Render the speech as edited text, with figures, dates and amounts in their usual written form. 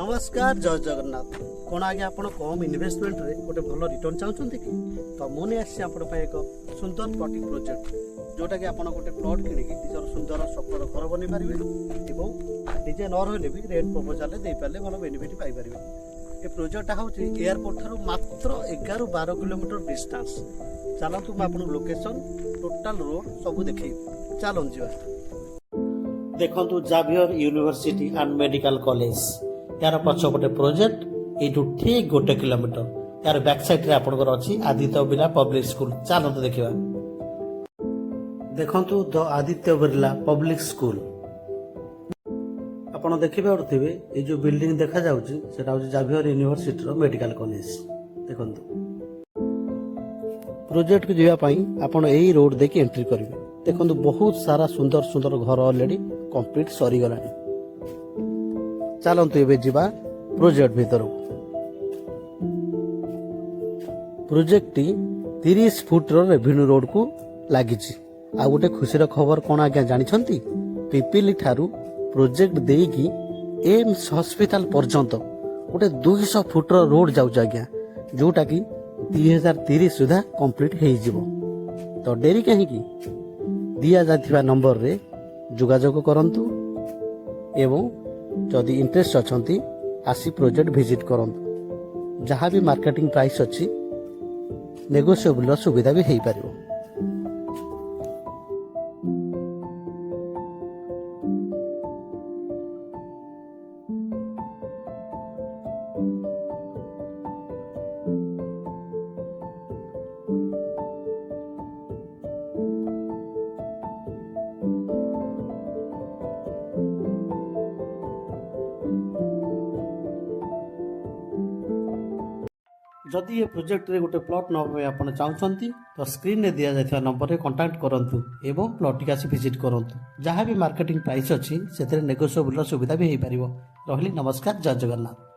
नमस्कार जय जगन्नाथ कौन आगे आप कम इन्वेस्टमेंट रे गोटे भल रिटर्न चाहते कि तो मुझे आसी एक सुंदर प्लॉटिंग प्रोजेक्ट जोटा कि आप गोटे प्लॉट किଣିकी निजर सुंदर स्वप्नर घर बनी पारे निजे न रही भी रेट प्रपोजाल दे पारे भल बेनिफिट पाइपर ये प्रोजेक्टा हूँ एयरपोर्ट ठार मात्र 11-12 किलोमीटर डिस्टेंस चलतु मुझे लोकेशन टोटाल रोड सब देखे चलु जा देखु Xavier university and medical college यार पछपटे प्रोजेक्ट यू ठीक 1 किलोमीटर यार बैक साइड रे आपनकर अछि आदित्य बिरला पब्लिक स्कूल चलतु देखिबा देखंतु the Aditya Birla public school आपण देखिबे उठथिबे ए जो बिल्डिंग देखा जाउची सेटा होची जाभियर यूनिवर्सिटी रो मेडिकल कॉलेज देखंतु प्रोजेक्ट को जिया पई आपण एई रोड देखि एंट्री करिवे देखंतु बहुत सारा सुंदर सुंदर घर ऑलरेडी कंप्लीट सरी गलानी चलतु ए जीवा प्रोजेक्ट भीतर project T 30 foot revenue road को लगी आ गोटे खुशीर खबर कौन आज्ञा जानी पिपिली ठारू प्रोजेक्ट देकी एम्स हॉस्पिटल पर्यंत गोटे 200 फुट रोड जाऊँ आज्ञा जोटा कि 2030 सुधा कंप्लीट हो तो डेरी कहीं दि जा नंबर रे जोगाजोग करंतु एवं जदि इंटरेस्ट अछंती आसी प्रोजेक्ट विजिट करंतु जहाँ भी मार्केटिंग प्राइस अच्छी नेगोशिएबल सुविधा भी हो पारिबो। जदि ये प्रोजेक्ट रे गोटे प्लॉट न आप चाहते तो स्क्रीन में दि जाता नंबर रे कांटेक्ट करंतु एवं प्लॉट टी आसी विजिट करंतु जहाँ भी मार्केटिंग प्राइस अच्छी से नेगोशिएबल सुविधा भी हो पारिबो। रहली नमस्कार जय जगन्नाथ।